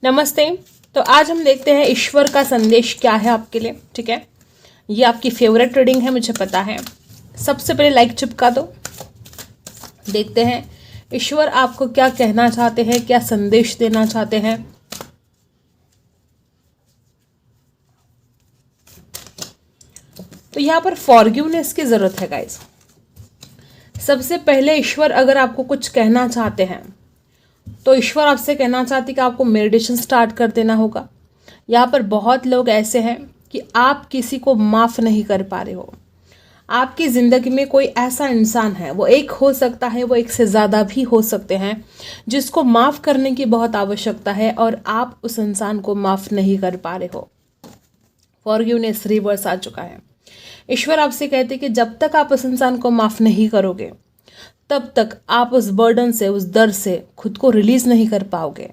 नमस्ते। तो आज हम देखते हैं ईश्वर का संदेश क्या है आपके लिए। ठीक है, ये आपकी फेवरेट रीडिंग है, मुझे पता है। सबसे पहले लाइक चिपका दो। देखते हैं ईश्वर आपको क्या कहना चाहते हैं, क्या संदेश देना चाहते हैं। तो यहाँ पर फॉरगिवनेस की जरूरत है गाइस। सबसे पहले ईश्वर अगर आपको कुछ कहना चाहते हैं तो ईश्वर आपसे कहना चाहते कि आपको मेडिटेशन स्टार्ट कर देना होगा। यहाँ पर बहुत लोग ऐसे हैं कि आप किसी को माफ़ नहीं कर पा रहे हो। आपकी ज़िंदगी में कोई ऐसा इंसान है, वो एक हो सकता है, वो एक से ज़्यादा भी हो सकते हैं, जिसको माफ़ करने की बहुत आवश्यकता है और आप उस इंसान को माफ़ नहीं कर पा रहे हो। फॉरगिवनेस रिवर्स आ चुका है। ईश्वर आपसे कहते कि जब तक आप उस इंसान को माफ़ नहीं करोगे तब तक आप उस बर्डन से, उस दर्द से खुद को रिलीज नहीं कर पाओगे।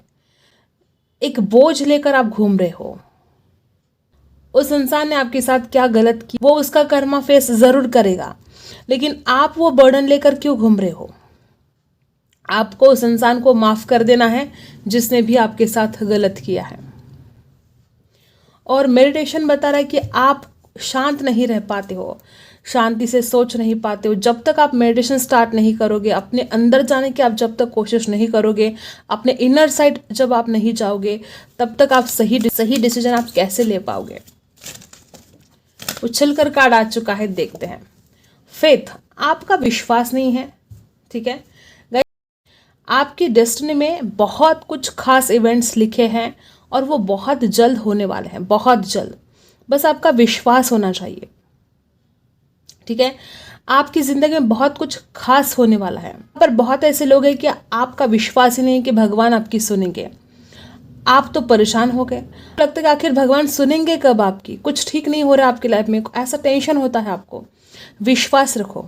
एक बोझ लेकर आप घूम रहे हो। उस इंसान ने आपके साथ क्या गलत की, वो उसका कर्मा फेस जरूर करेगा, लेकिन आप वो बर्डन लेकर क्यों घूम रहे हो। आपको उस इंसान को माफ कर देना है जिसने भी आपके साथ गलत किया है। और मेडिटेशन बता रहा है कि आप शांत नहीं रह पाते हो, शांति से सोच नहीं पाते हो। जब तक आप मेडिटेशन स्टार्ट नहीं करोगे, अपने अंदर जाने की आप जब तक कोशिश नहीं करोगे, अपने इनर साइड जब आप नहीं जाओगे, तब तक आप सही डिसीजन आप कैसे ले पाओगे। उछल कर कार्ड आ चुका है, देखते हैं। फेथ, आपका विश्वास नहीं है। ठीक है, आपकी डेस्टिनी में बहुत कुछ खास इवेंट्स लिखे हैं और वो बहुत जल्द होने वाले हैं, बहुत जल्द। बस आपका विश्वास होना चाहिए। ठीक है, आपकी जिंदगी में बहुत कुछ खास होने वाला है। पर बहुत ऐसे लोग हैं कि आपका विश्वास ही नहीं कि भगवान आपकी सुनेंगे। आप तो परेशान हो गए, लगता है कि आखिर भगवान सुनेंगे कब आपकी। कुछ ठीक नहीं हो रहा आपकी लाइफ में, ऐसा टेंशन होता है आपको। विश्वास रखो,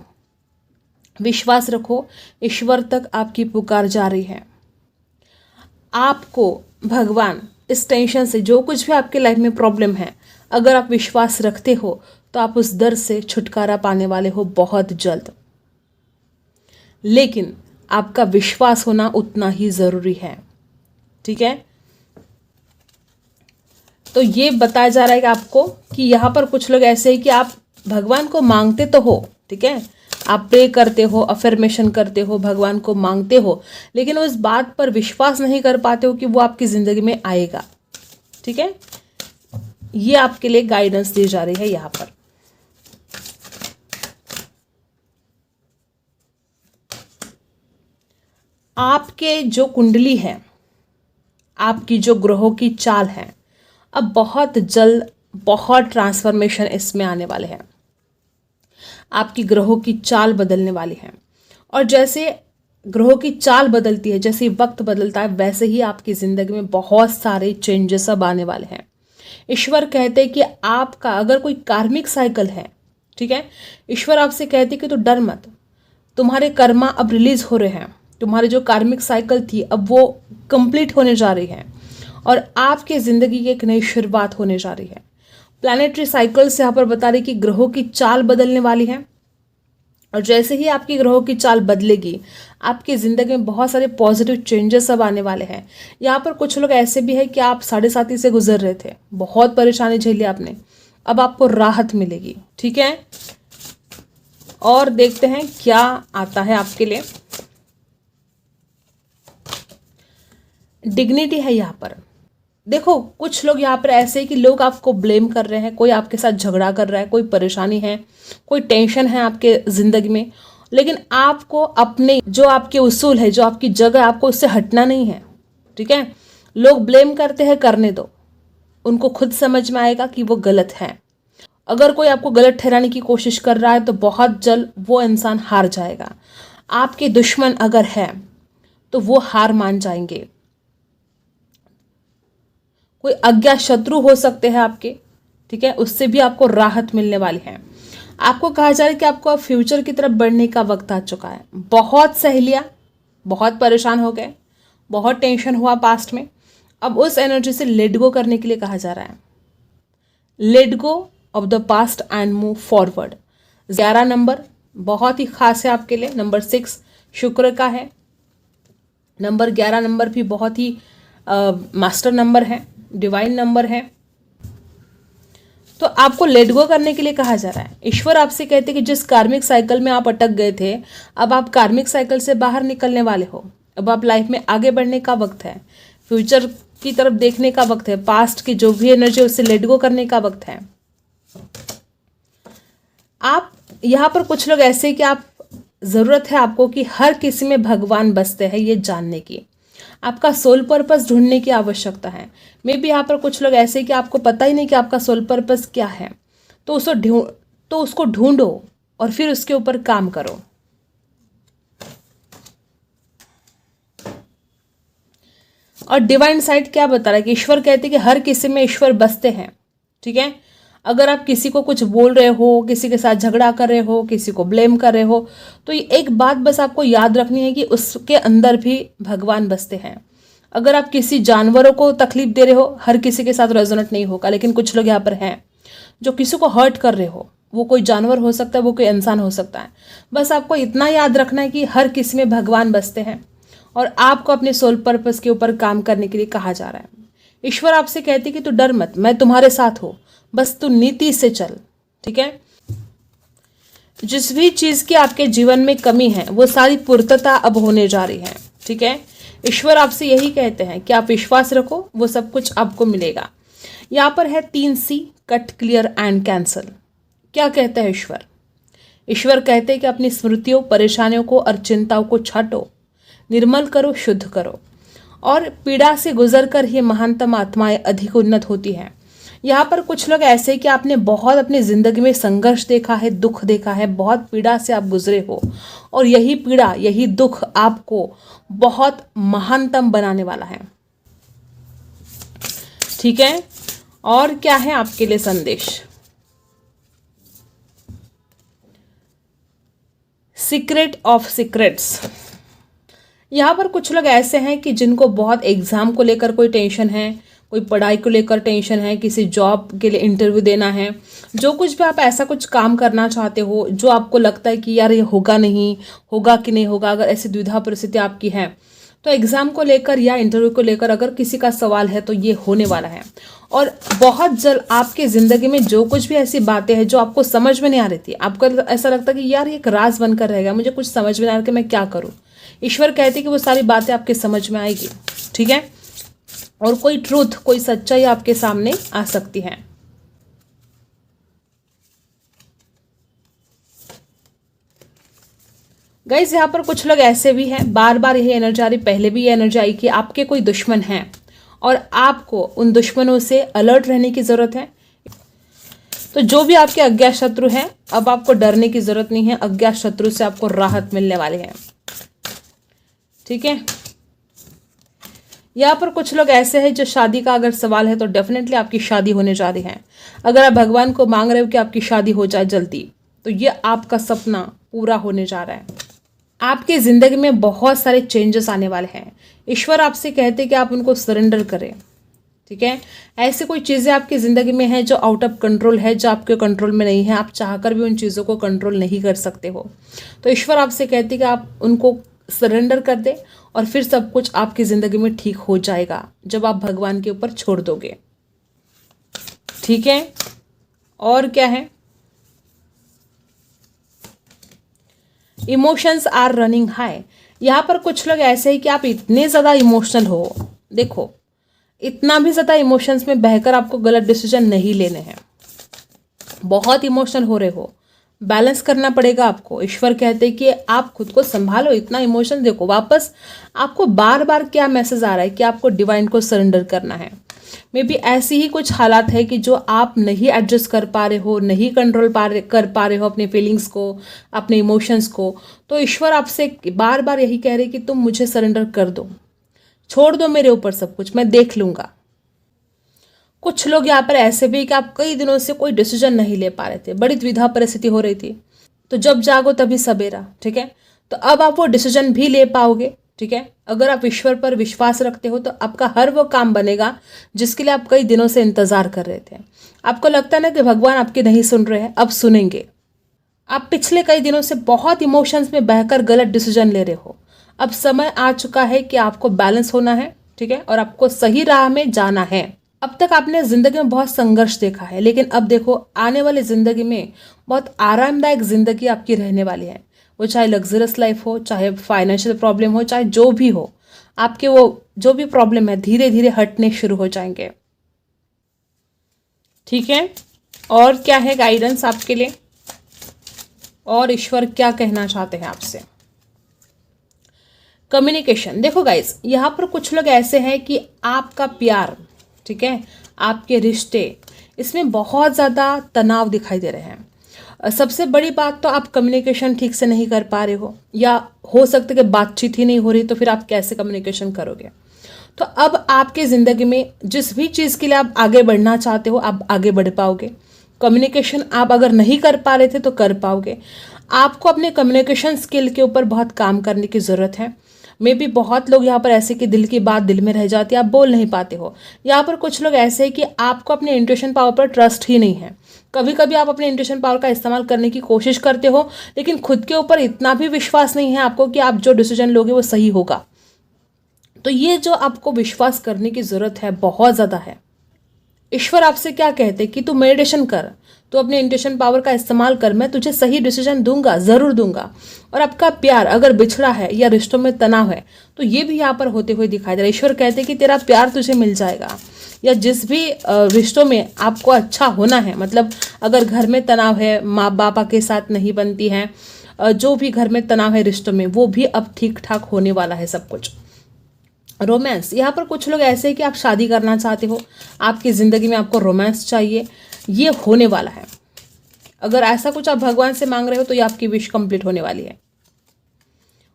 विश्वास रखो, ईश्वर तक आपकी पुकार जा रही है। आपको भगवान इस टेंशन से, जो कुछ भी आपके लाइफ में प्रॉब्लम है, अगर आप विश्वास रखते हो तो आप उस दर्द से छुटकारा पाने वाले हो बहुत जल्द। लेकिन आपका विश्वास होना उतना ही जरूरी है। ठीक है, तो ये बताया जा रहा है कि आपको कि यहाँ पर कुछ लोग ऐसे हैं कि आप भगवान को मांगते तो हो, ठीक है, आप प्रे करते हो, अफर्मेशन करते हो, भगवान को मांगते हो, लेकिन उस बात पर विश्वास नहीं कर पाते हो कि वो आपकी जिंदगी में आएगा। ठीक है, ये आपके लिए गाइडेंस दी जा रही है यहाँ पर। आपके जो कुंडली है, आपकी जो ग्रहों की चाल है, अब बहुत जल्द बहुत ट्रांसफॉर्मेशन इसमें आने वाले हैं। आपकी ग्रहों की चाल बदलने वाली है। और जैसे ग्रहों की चाल बदलती है, जैसे वक्त बदलता है, वैसे ही आपकी जिंदगी में बहुत सारे चेंजेस अब आने वाले हैं। ईश्वर कहते हैं कि आपका अगर कोई कार्मिक साइकिल है, ठीक है, ईश्वर आपसे कहते कि तो डर मत, तुम्हारे कर्मा अब रिलीज हो रहे हैं। तुम्हारी जो कार्मिक साइकिल थी अब वो कंप्लीट होने जा रही है और आपके ज़िंदगी की एक नई शुरुआत होने जा रही है। प्लानिटरी साइकिल से यहाँ पर बता रही कि ग्रहों की चाल बदलने वाली है और जैसे ही आपकी ग्रहों की चाल बदलेगी, आपकी ज़िंदगी में बहुत सारे पॉजिटिव चेंजेस अब आने वाले हैं। यहाँ पर कुछ लोग ऐसे भी हैं कि आप 7.5 से गुजर रहे थे, बहुत परेशानी झेली आपने, अब आपको राहत मिलेगी। ठीक है, और देखते हैं क्या आता है आपके लिए। डिग्निटी है यहाँ पर। देखो, कुछ लोग यहाँ पर ऐसे हैं कि लोग आपको ब्लेम कर रहे हैं, कोई आपके साथ झगड़ा कर रहा है, कोई परेशानी है, कोई टेंशन है आपके ज़िंदगी में, लेकिन आपको अपने जो आपके उसूल है, जो आपकी जगह, आपको उससे हटना नहीं है। ठीक है, लोग ब्लेम करते हैं, करने दो, उनको खुद समझ में आएगा कि वो गलत है। अगर कोई आपको गलत ठहराने की कोशिश कर रहा है तो बहुत जल्द वो इंसान हार जाएगा। आपके दुश्मन अगर है तो वो हार मान जाएंगे। कोई अज्ञात शत्रु हो सकते हैं आपके, ठीक है, उससे भी आपको राहत मिलने वाली है। आपको कहा जा रहा है कि आपको अब फ्यूचर की तरफ बढ़ने का वक्त आ चुका है। बहुत सहेलियां बहुत परेशान हो गए, बहुत टेंशन हुआ पास्ट में, अब उस एनर्जी से लेट गो करने के लिए कहा जा रहा है। Let go of the past and move forward. 11 number बहुत ही खास है आपके लिए। नंबर 6 शुक्र का है। नंबर 11 नंबर भी बहुत ही मास्टर नंबर है, डिवाइन नंबर है। तो आपको लेट गो करने के लिए कहा जा रहा है। ईश्वर आपसे कहते हैं कि जिस कार्मिक साइकिल में आप अटक गए थे, अब आप कार्मिक साइकिल से बाहर निकलने वाले हो। अब आप लाइफ में आगे बढ़ने का वक्त है, फ्यूचर की तरफ देखने का वक्त है, पास्ट की जो भी एनर्जी उससे लेट गो करने का वक्त है। आप यहाँ पर कुछ लोग ऐसे हैं कि आप ज़रूरत है आपको कि हर किसी में भगवान बसते हैं ये जानने की। आपका सोल पर्पस ढूंढने की आवश्यकता है। मे बी यहाँ पर कुछ लोग ऐसे कि आपको पता ही नहीं कि आपका सोल पर्पस क्या है, तो उसको ढूंढो और फिर उसके ऊपर काम करो। और डिवाइन साइड क्या बता रहा है कि ईश्वर कहते हैं कि हर किसी में ईश्वर बसते हैं। ठीक है, अगर आप किसी को कुछ बोल रहे हो, किसी के साथ झगड़ा कर रहे हो, किसी को ब्लेम कर रहे हो, तो ये एक बात बस आपको याद रखनी है कि उसके अंदर भी भगवान बसते हैं। अगर आप किसी जानवरों को तकलीफ दे रहे हो, हर किसी के साथ रेजोनेट नहीं होगा, लेकिन कुछ लोग यहाँ पर हैं जो किसी को हर्ट कर रहे हो। वो कोई जानवर हो सकता है, वो कोई इंसान हो सकता है। बस आपको इतना याद रखना है कि हर किसी में भगवान बसते हैं और आपको अपने सोल पर्पस के ऊपर काम करने के लिए कहा जा रहा है। ईश्वर आपसे कहते कि तू डर मत, मैं तुम्हारे साथ हूँ, बस तू नीति से चल। ठीक है, जिस भी चीज की आपके जीवन में कमी है वो सारी पूर्तता अब होने जा रही है। ठीक है, ईश्वर आपसे यही कहते हैं कि आप विश्वास रखो, वो सब कुछ आपको मिलेगा। यहाँ पर है 3C, cut, clear and cancel. क्या कहते हैं ईश्वर? ईश्वर कहते हैं कि अपनी स्मृतियों, परेशानियों को और चिंताओं को छाटो, निर्मल करो, शुद्ध करो, और पीड़ा से गुजरकर ही महानतम आत्माएं अधिक उन्नत होती हैं। यहाँ पर कुछ लोग ऐसे कि आपने बहुत अपनी जिंदगी में संघर्ष देखा है, दुख देखा है, बहुत पीड़ा से आप गुजरे हो, और यही पीड़ा, यही दुख आपको बहुत महानतम बनाने वाला है। ठीक है, और क्या है आपके लिए संदेश? Secret of secrets. यहाँ पर कुछ लोग ऐसे हैं कि जिनको बहुत एग्जाम को लेकर कोई टेंशन है, कोई पढ़ाई को लेकर टेंशन है, किसी जॉब के लिए इंटरव्यू देना है, जो कुछ भी आप ऐसा कुछ काम करना चाहते हो जो आपको लगता है कि यार ये होगा नहीं, होगा कि नहीं होगा, अगर ऐसी द्विधा परिस्थिति आपकी है, तो एग्जाम को लेकर या इंटरव्यू को लेकर अगर किसी का सवाल है तो ये होने वाला है। और बहुत जल्द आपके ज़िंदगी में जो कुछ भी ऐसी बातें हैं जो आपको समझ में नहीं आ रही थी, आपको ऐसा लगता है कि यार ये एक राज बनकर रहेगा, मुझे कुछ समझ में नहीं आ रहा कि मैं क्या करूँ, ईश्वर कहते हैं कि वो सारी बातें आपके समझ में आएगी। ठीक है, और कोई ट्रूथ, कोई सच्चाई आपके सामने आ सकती है। गाइस, यहाँ पर कुछ लोग ऐसे भी हैं, बार बार यही एनर्जी आ रही, पहले भी ये एनर्जी आई कि आपके कोई दुश्मन हैं और आपको उन दुश्मनों से अलर्ट रहने की जरूरत है। तो जो भी आपके अज्ञात शत्रु हैं, अब आपको डरने की जरूरत नहीं है, अज्ञात शत्रु से आपको राहत मिलने वाली है। ठीक है, यहाँ पर कुछ लोग ऐसे हैं जो शादी का अगर सवाल है तो डेफिनेटली आपकी शादी होने जा रही है। अगर आप भगवान को मांग रहे हो कि आपकी शादी हो जाए जल्दी, तो ये आपका सपना पूरा होने जा रहा है। आपकी ज़िंदगी में बहुत सारे चेंजेस आने वाले हैं। ईश्वर आपसे कहते हैं कि आप उनको सरेंडर करें। ठीक है, ऐसे कोई चीज़ें आपकी ज़िंदगी में हैं जो आउट ऑफ कंट्रोल है, जो आपके कंट्रोल में नहीं है, आप चाहकर भी उन चीज़ों को कंट्रोल नहीं कर सकते हो, तो ईश्वर आपसे कहते हैं कि आप उनको सरेंडर कर दे और फिर सब कुछ आपकी ज़िंदगी में ठीक हो जाएगा जब आप भगवान के ऊपर छोड़ दोगे। ठीक है, और क्या है? Emotions are running high. यहाँ पर कुछ लोग ऐसे ही कि आप इतने ज़्यादा इमोशनल हो, देखो इतना भी ज़्यादा इमोशंस में बहकर आपको गलत डिसीजन नहीं लेने हैं। बहुत इमोशनल हो रहे हो, बैलेंस करना पड़ेगा आपको। ईश्वर कहते हैं कि आप खुद को संभालो, इतना इमोशन देखो। वापस आपको बार बार क्या मैसेज आ रहा है कि आपको डिवाइन को सरेंडर करना है। मे बी ऐसी ही कुछ हालात है कि जो आप नहीं एडजस्ट कर पा रहे हो, नहीं कंट्रोल कर पा रहे हो अपने फीलिंग्स को, अपने इमोशंस को, तो ईश्वर आपसे बार बार यही कह रहे कि तुम मुझे सरेंडर कर दो, छोड़ दो मेरे ऊपर सब कुछ, मैं देख लूँगा। कुछ लोग यहाँ पर ऐसे भी कि आप कई दिनों से कोई डिसीजन नहीं ले पा रहे थे, बड़ी द्विधा परिस्थिति हो रही थी, तो जब जागो तभी सवेरा। ठीक है, तो अब आप वो डिसीजन भी ले पाओगे। ठीक है, अगर आप ईश्वर पर विश्वास रखते हो तो आपका हर वो काम बनेगा जिसके लिए आप कई दिनों से इंतजार कर रहे थे। आपको लगता है ना कि भगवान आपकी नहीं सुन रहे हैं, अब सुनेंगे। आप पिछले कई दिनों से बहुत इमोशंस में बहकर गलत डिसीजन ले रहे हो, अब समय आ चुका है कि आपको बैलेंस होना है। ठीक है, और आपको सही राह में जाना है। अब तक आपने ज़िंदगी में बहुत संघर्ष देखा है, लेकिन अब देखो आने वाली ज़िंदगी में बहुत आरामदायक ज़िंदगी आपकी रहने वाली है। वो चाहे लग्जरियस लाइफ हो, चाहे फाइनेंशियल प्रॉब्लम हो, चाहे जो भी हो, आपके वो जो भी प्रॉब्लम है धीरे धीरे हटने शुरू हो जाएंगे। ठीक है, और क्या है गाइडेंस आपके लिए, और ईश्वर क्या कहना चाहते हैं आपसे। कम्युनिकेशन, देखो गाइस, यहाँ पर कुछ लोग ऐसे हैं कि आपका प्यार, ठीक है, आपके रिश्ते, इसमें बहुत ज़्यादा तनाव दिखाई दे रहे हैं। सबसे बड़ी बात तो आप कम्युनिकेशन ठीक से नहीं कर पा रहे हो, या हो सकता है कि बातचीत ही नहीं हो रही, तो फिर आप कैसे कम्युनिकेशन करोगे। तो अब आपके ज़िंदगी में जिस भी चीज़ के लिए आप आगे बढ़ना चाहते हो, आप आगे बढ़ पाओगे। कम्युनिकेशन आप अगर नहीं कर पा रहे थे तो कर पाओगे। आपको अपने कम्युनिकेशन स्किल के ऊपर बहुत काम करने की ज़रूरत है। मे बी बहुत लोग यहाँ पर ऐसे कि दिल की बात दिल में रह जाती है, आप बोल नहीं पाते हो। यहाँ पर कुछ लोग ऐसे हैं कि आपको अपने इंट्यूशन पावर पर ट्रस्ट ही नहीं है। कभी कभी आप अपने इंट्यूशन पावर का इस्तेमाल करने की कोशिश करते हो, लेकिन खुद के ऊपर इतना भी विश्वास नहीं है आपको कि आप जो डिसीजन लोगे वो सही होगा। तो ये जो आपको विश्वास करने की ज़रूरत है बहुत ज़्यादा है। ईश्वर आपसे क्या कहते कि तू मेडिटेशन कर, तो अपने इंट्यूशन पावर का इस्तेमाल कर, मैं तुझे सही डिसीजन दूंगा, ज़रूर दूंगा। और आपका प्यार अगर बिछड़ा है या रिश्तों में तनाव है, तो ये भी यहाँ पर होते हुए दिखाई दे रहा है। ईश्वर कहते कि तेरा प्यार तुझे मिल जाएगा, या जिस भी रिश्तों में आपको अच्छा होना है, मतलब अगर घर में तनाव है, माँ बाप के साथ नहीं बनती हैं, जो भी घर में तनाव है रिश्तों में, वो भी अब ठीक ठाक होने वाला है सब कुछ। रोमांस, यहाँ पर कुछ लोग ऐसे हैं कि आप शादी करना चाहते हो, आपकी ज़िंदगी में आपको रोमांस चाहिए, ये होने वाला है। अगर ऐसा कुछ आप भगवान से मांग रहे हो तो ये आपकी विश कंप्लीट होने वाली है।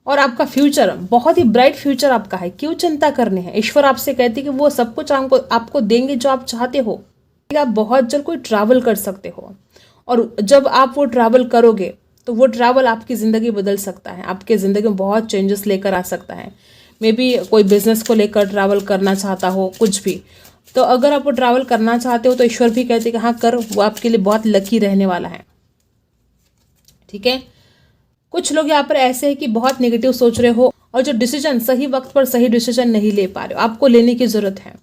और आपका फ्यूचर बहुत ही ब्राइट फ्यूचर आपका है, क्यों चिंता करनी है। ईश्वर आपसे कहते हैं कि वो सब कुछ आपको देंगे जो आप चाहते हो। आप बहुत जल्द कोई ट्रैवल कर सकते हो, और जब आप वो ट्रैवल करोगे तो वो ट्रैवल आपकी ज़िंदगी बदल सकता है, आपके ज़िंदगी में बहुत चेंजेस लेकर आ सकता है। मे बी कोई बिजनेस को लेकर ट्रैवल करना चाहता हो, कुछ भी, तो अगर आप वो ट्रैवल करना चाहते हो तो ईश्वर भी कहते हैं कि हाँ कर, वो आपके लिए बहुत लकी रहने वाला है। ठीक है, कुछ लोग यहाँ पर ऐसे हैं कि बहुत नेगेटिव सोच रहे हो, और जो डिसीजन सही वक्त पर सही डिसीजन नहीं ले पा रहे हो, आपको लेने की ज़रूरत है।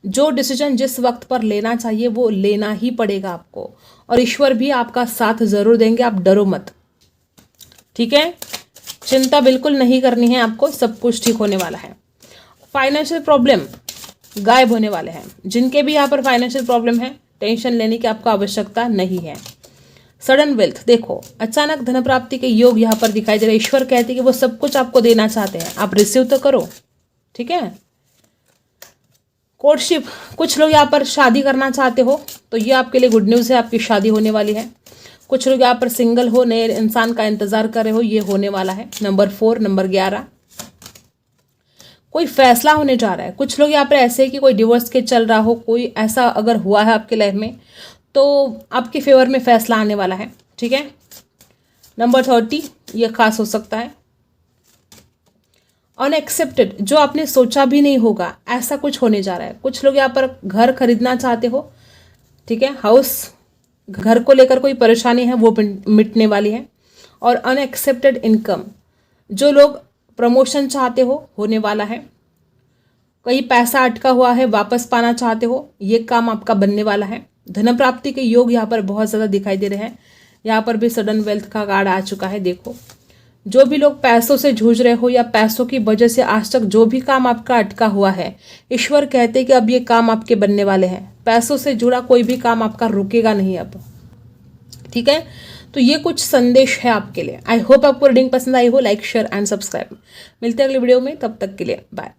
जो डिसीजन जिस वक्त पर लेना चाहिए वो लेना ही पड़ेगा आपको, और ईश्वर भी आपका साथ ज़रूर देंगे, आप डरो मत। ठीक है, चिंता बिल्कुल नहीं करनी है आपको, सब कुछ ठीक होने वाला है। फाइनेंशियल प्रॉब्लम गायब होने वाले हैं। जिनके भी यहाँ पर फाइनेंशियल प्रॉब्लम है, टेंशन लेने की आपको आवश्यकता नहीं है। सडन वेल्थ, देखो अचानक धन प्राप्ति के योग यहाँ पर दिखाई दे रहे। ईश्वर कहते हैं कि वो सब कुछ आपको देना चाहते हैं, आप रिसीव तो करो। ठीक है, कोर्टशिप, कुछ लोग यहाँ पर शादी करना चाहते हो तो ये आपके लिए गुड न्यूज़ है, आपकी शादी होने वाली है। कुछ लोग यहाँ पर सिंगल हो, नए इंसान का इंतजार कर रहे हो, ये होने वाला है। नंबर 4, नंबर 11, कोई फैसला होने जा रहा है। कुछ लोग यहाँ पर ऐसे है कि कोई डिवोर्स के चल रहा हो, कोई ऐसा अगर हुआ है आपके लाइफ में तो आपके फेवर में फैसला आने वाला है। ठीक है, नंबर 30, ये खास हो सकता है। अनएक्सेप्टेड, जो आपने सोचा भी नहीं होगा, ऐसा कुछ होने जा रहा है। कुछ लोग यहाँ पर घर खरीदना चाहते हो, ठीक है, हाउस, घर को लेकर कोई परेशानी है वो मिटने वाली है। और अनएक्सेप्टेड इनकम, जो लोग प्रमोशन चाहते हो, होने वाला है। कहीं पैसा अटका हुआ है, वापस पाना चाहते हो, ये काम आपका बनने वाला है। धन प्राप्ति के योग यहाँ पर बहुत ज़्यादा दिखाई दे रहे हैं। यहाँ पर भी सडन वेल्थ का कार्ड आ चुका है। देखो, जो भी लोग पैसों से जूझ रहे हो या पैसों की वजह से आज तक जो भी काम आपका अटका हुआ है, ईश्वर कहते हैं कि अब ये काम आपके बनने वाले हैं। पैसों से जुड़ा कोई भी काम आपका रुकेगा नहीं अब। ठीक है, तो ये कुछ संदेश है आपके लिए। आई होप आपको रीडिंग पसंद आई हो। Like, share and subscribe. मिलते हैं अगले वीडियो में, तब तक के लिए बाय।